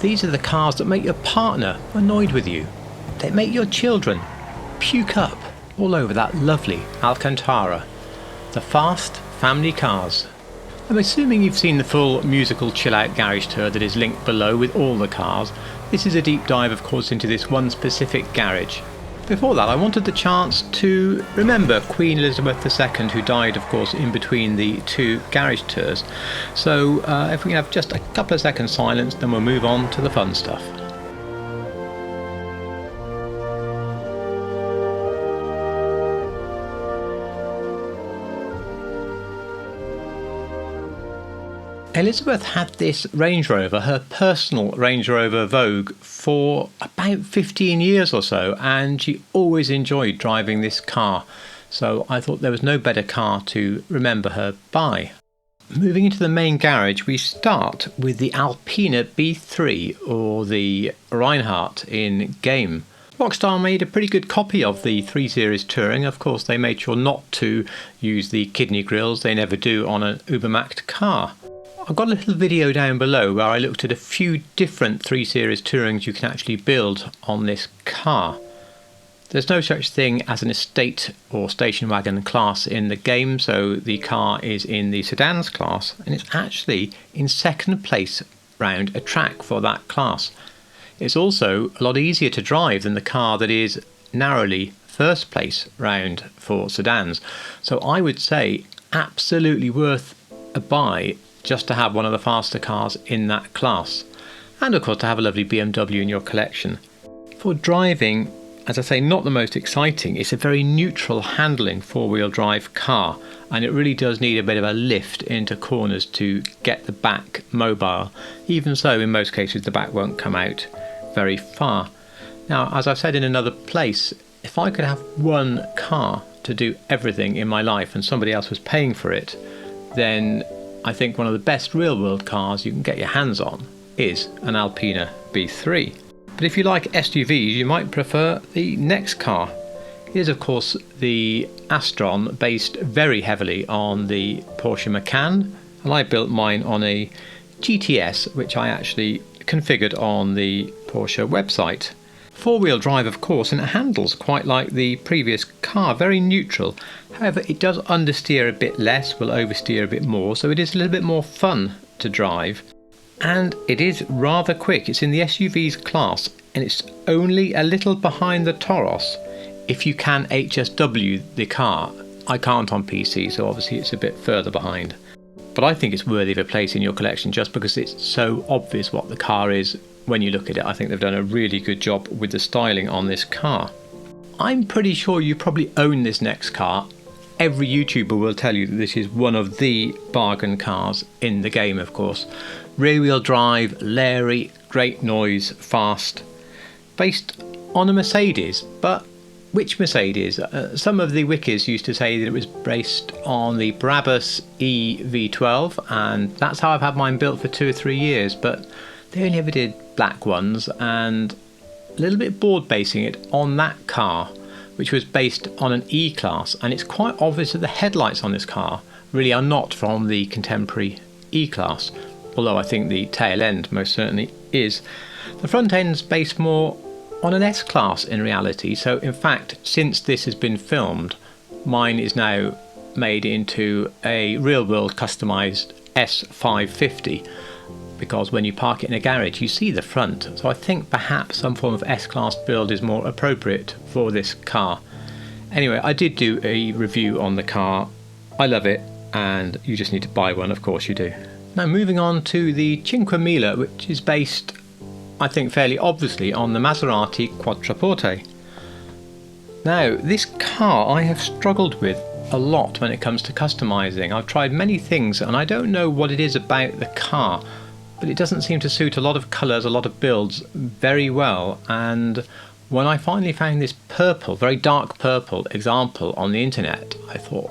These are the cars that make your partner annoyed with you. They make your children puke up all over that lovely Alcantara. The fast family cars. I'm assuming you've seen the full musical chill-out garage tour that is linked below with all the cars. This is a deep dive, of course, into this one specific garage. Before that, I wanted the chance to remember Queen Elizabeth II, who died, of course, in between the two garage tours. So if we can have just a couple of seconds silence, then we'll move on to the fun stuff. Elizabeth had this Range Rover, her personal Range Rover Vogue, for about 15 years or so, and she always enjoyed driving this car. So I thought there was no better car to remember her by. Moving into the main garage, we start with the Alpina B3, or the Reinhardt in game. Rockstar made a pretty good copy of the 3 Series Touring. Of course, they made sure not to use the kidney grills. They never do on an Ubermaxed car. I've got a little video down below where I looked at a few different 3 Series Tourings you can actually build on this car. There's no such thing as an estate or station wagon class in the game, so the car is in the sedans class, and it's actually in second place round a track for that class. It's also a lot easier to drive than the car that is narrowly first place round for sedans. So I would say absolutely worth a buy just to have one of the faster cars in that class, and of course to have a lovely BMW in your collection. For driving, as I say, not the most exciting. It's a very neutral handling 4-wheel drive car, and it really does need a bit of a lift into corners to get the back mobile. Even so, in most cases the back won't come out very far. Now, as I've said in another place, if I could have one car to do everything in my life and somebody else was paying for it, then I think one of the best real-world cars you can get your hands on is an Alpina B3. But if you like SUVs, you might prefer the next car. Here's, of course, the Astron, based very heavily on the Porsche Macan, and I built mine on a GTS, which I actually configured on the Porsche website. 4-wheel drive, of course, and it handles quite like the previous car, very neutral. However, it does understeer a bit less, will oversteer a bit more, so it is a little bit more fun to drive. And it is rather quick. It's in the SUVs class, and it's only a little behind the Toros if you can HSW the car. I can't on PC, so obviously it's a bit further behind. But I think it's worthy of a place in your collection just because it's so obvious what the car is when you look at it. I think they've done a really good job with the styling on this car. I'm pretty sure you probably own this next car. Every YouTuber will tell you that this is one of the bargain cars in the game, of course. Rear wheel drive, leery, great noise, fast. Based on a Mercedes, but which Mercedes? Some of the wikis used to say that it was based on the Brabus EV12, and that's how I've had mine built for 2 or 3 years, but they only ever did black ones, and a little bit bored basing it on that car, which was based on an E-Class, and it's quite obvious that the headlights on this car really are not from the contemporary E-Class, although I think the tail end most certainly is. The front end's based more on an S-Class in reality, so in fact, since this has been filmed, mine is now made into a real-world customised S550, because when you park it in a garage you see the front, so I think perhaps some form of S-Class build is more appropriate for this car. Anyway, I did do a review on the car. I love it, and you just need to buy one, of course you do. Now moving on to the Cinque Mille, which is based, I think fairly obviously, on the Maserati Quattroporte. Now this car I have struggled with a lot when it comes to customising. I've tried many things and I don't know what it is about the car, but it doesn't seem to suit a lot of colours, a lot of builds very well. And when I finally found this purple, very dark purple example on the internet, I thought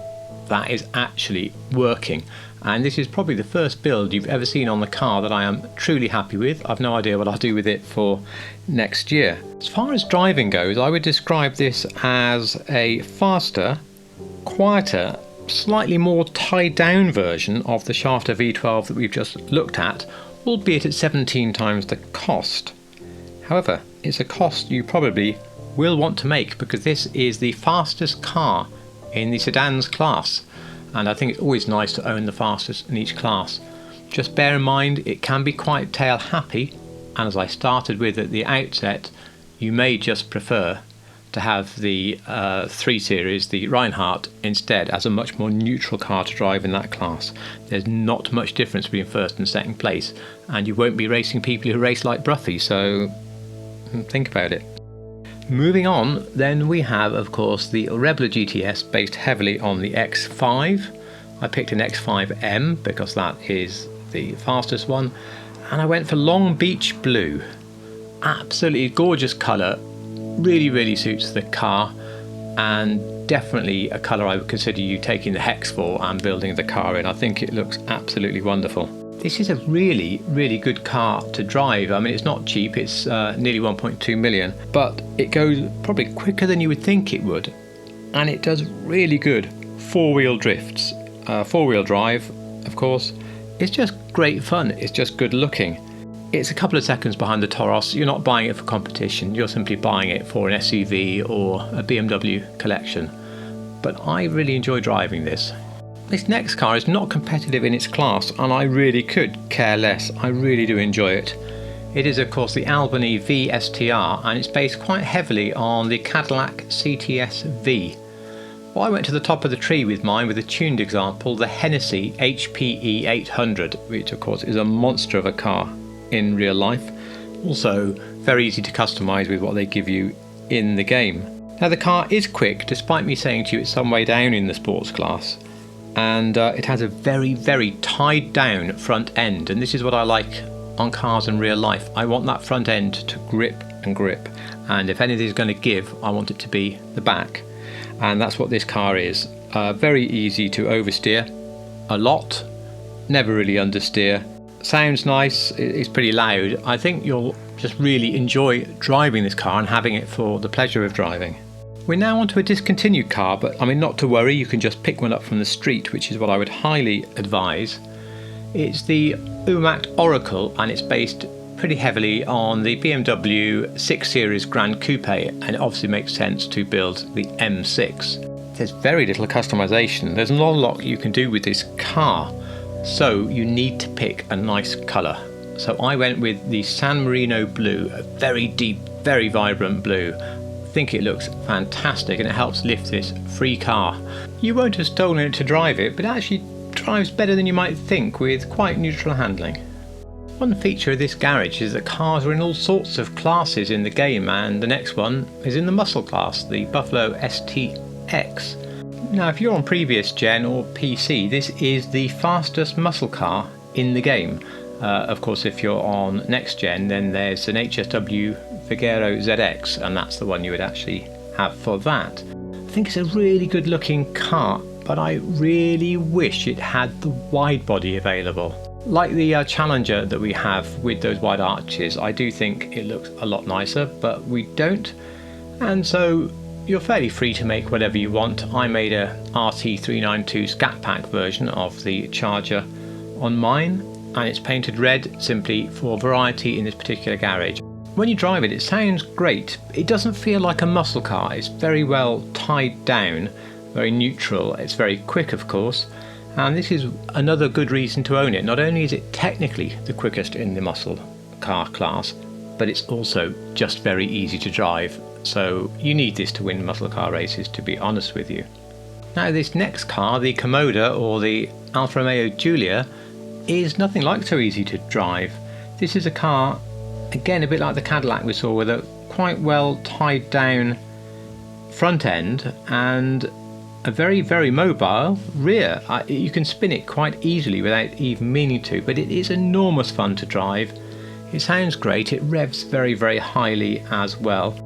that is actually working. And this is probably the first build you've ever seen on the car that I am truly happy with. I've no idea what I'll do with it for next year. As far as driving goes, I would describe this as a faster, quieter, slightly more tied down version of the Shafter V12 that we've just looked at, albeit at 17 times the cost. However, it's a cost you probably will want to make because this is the fastest car in the sedans class, and I think it's always nice to own the fastest in each class. Just bear in mind it can be quite tail happy, and as I started with at the outset, you may just prefer to have the 3 Series, the Reinhardt, instead, as a much more neutral car to drive in that class. There's not much difference between first and second place, and you won't be racing people who race like Bruffy, so think about it. Moving on, then we have, of course, the Rebel GTS based heavily on the X5. I picked an X5M because that is the fastest one, and I went for Long Beach Blue. Absolutely gorgeous colour, really suits the car, and definitely a colour I would consider you taking the hex for and building the car in. I think it looks absolutely wonderful. This is a really good car to drive. I mean, it's not cheap, it's nearly 1.2 million, but it goes probably quicker than you would think it would, and it does really good 4-wheel drifts. 4-wheel drive, of course. It's just great fun, it's just good looking. It's a couple of seconds behind the Toros. You're not buying it for competition, you're simply buying it for an SUV or a BMW collection. But I really enjoy driving this. This next car is not competitive in its class, and I really could care less. I really do enjoy it. It is, of course, the Albany V STR, and it's based quite heavily on the Cadillac CTS V. Well, I went to the top of the tree with mine with a tuned example, the Hennessy HPE 800, which of course is a monster of a car in real life. Also very easy to customise with what they give you in the game. Now the car is quick, despite me saying to you it's some way down in the sports class, and it has a very tied down front end, and this is what I like on cars in real life. I want that front end to grip, and if anything's going to give, I want it to be the back, and that's what this car is. Very easy to oversteer, a lot, never really understeer. Sounds nice, it's pretty loud. I think you'll just really enjoy driving this car and having it for the pleasure of driving. We're now onto a discontinued car, but I mean, not to worry, you can just pick one up from the street, which is what I would highly advise. It's the Umact Oracle, and it's based pretty heavily on the BMW 6 Series Grand Coupe, and it obviously makes sense to build the M6. There's very little customization. There's not a lot you can do with this car, so you need to pick a nice colour. So I went with the San Marino blue, a very deep, very vibrant blue. I think it looks fantastic, and it helps lift this free car. You won't have stolen it to drive it, but it actually drives better than you might think with quite neutral handling. One feature of this garage is that cars are in all sorts of classes in the game, and the next one is in the muscle class, the Buffalo STX. Now if you're on previous gen or PC, this is the fastest muscle car in the game. Of course, if you're on next gen, then there's an HSW Vigero ZX, and that's the one you would actually have for that. I think it's a really good looking car, but I really wish it had the wide body available. Like the Challenger that we have with those wide arches, I do think it looks a lot nicer, but we don't. And so you're fairly free to make whatever you want. I made a RT392 Scat Pack version of the Charger on mine, and it's painted red simply for variety in this particular garage. When you drive it, it sounds great. It doesn't feel like a muscle car. It's very well tied down, very neutral. It's very quick, of course, and this is another good reason to own it. Not only is it technically the quickest in the muscle car class, but it's also just very easy to drive. So you need this to win muscle car races, to be honest with you. Now this next car, the Komoda or the Alfa Romeo Giulia, is nothing like so easy to drive. This is a car, again a bit like the Cadillac we saw, with a quite well tied down front end and a very mobile rear. You can spin it quite easily without even meaning to, but it is enormous fun to drive. It sounds great, it revs very highly as well.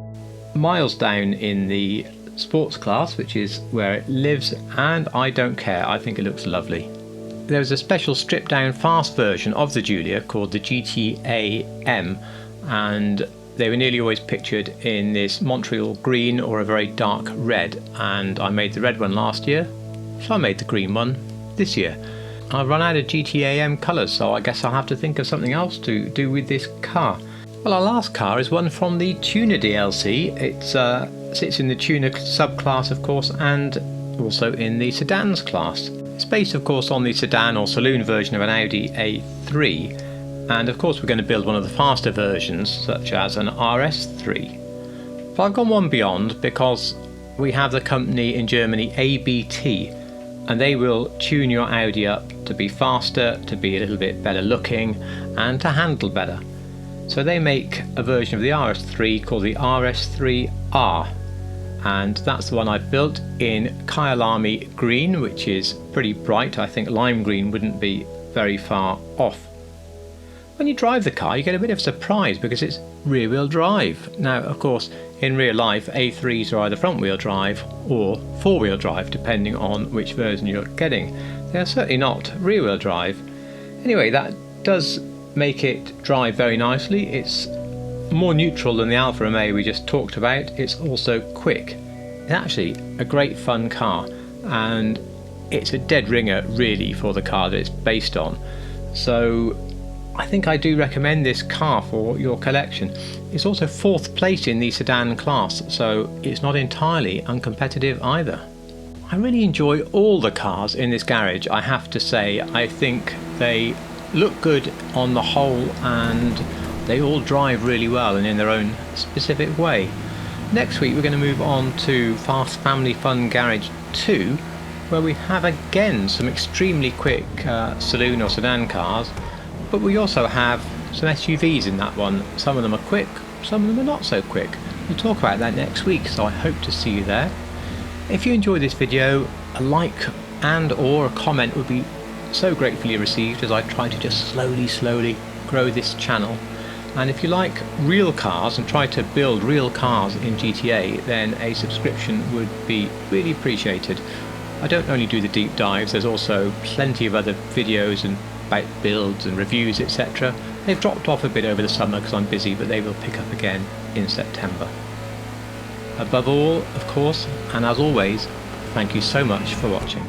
Miles down in the sports class, which is where it lives, and I don't care, I think it looks lovely. There's a special stripped down fast version of the Giulia called the GTA M, and they were nearly always pictured in this Montreal green or a very dark red, and I made the red one last year, so I made the green one this year. I've run out of GTAM colours, so I guess I'll have to think of something else to do with this car. Well, our last car is one from the Tuner DLC. It sits in the Tuner subclass, of course, and also in the sedans class. It's based, of course, on the sedan or saloon version of an Audi A3, and of course we're going to build one of the faster versions, such as an RS3. But I've gone one beyond because we have the company in Germany ABT, and they will tune your Audi up to be faster, to be a little bit better looking, and to handle better. So they make a version of the RS3 called the RS3R, and that's the one I built in Kyalami green, which is pretty bright. I think lime green wouldn't be very far off. When you drive the car, you get a bit of a surprise because it's rear-wheel drive. Now, of course, in real life, A3s are either front-wheel drive or four-wheel drive, depending on which version you're getting. They are certainly not rear-wheel drive. Anyway, that does make it drive very nicely. It's more neutral than the Alfa Romeo we just talked about. It's also quick. It's actually a great fun car, and it's a dead ringer really for the car that it's based on. So I think I do recommend this car for your collection. It's also 4th place in the sedan class, so it's not entirely uncompetitive either. I really enjoy all the cars in this garage, I have to say. I think they look good on the whole, and they all drive really well and in their own specific way. Next week we're going to move on to Fast Family Fun Garage 2, where we have again some extremely quick saloon or sedan cars. But we also have some SUVs in that one. Some of them are quick, some of them are not so quick. We'll talk about that next week, so I hope to see you there. If you enjoyed this video, a like and or a comment would be so gratefully received, as I try to just slowly grow this channel. And if you like real cars and try to build real cars in GTA, then a subscription would be really appreciated. I don't only do the deep dives, there's also plenty of other videos and about builds and reviews, etc. They've dropped off a bit over the summer because I'm busy, but they will pick up again in September. Above all, of course, and as always, thank you so much for watching.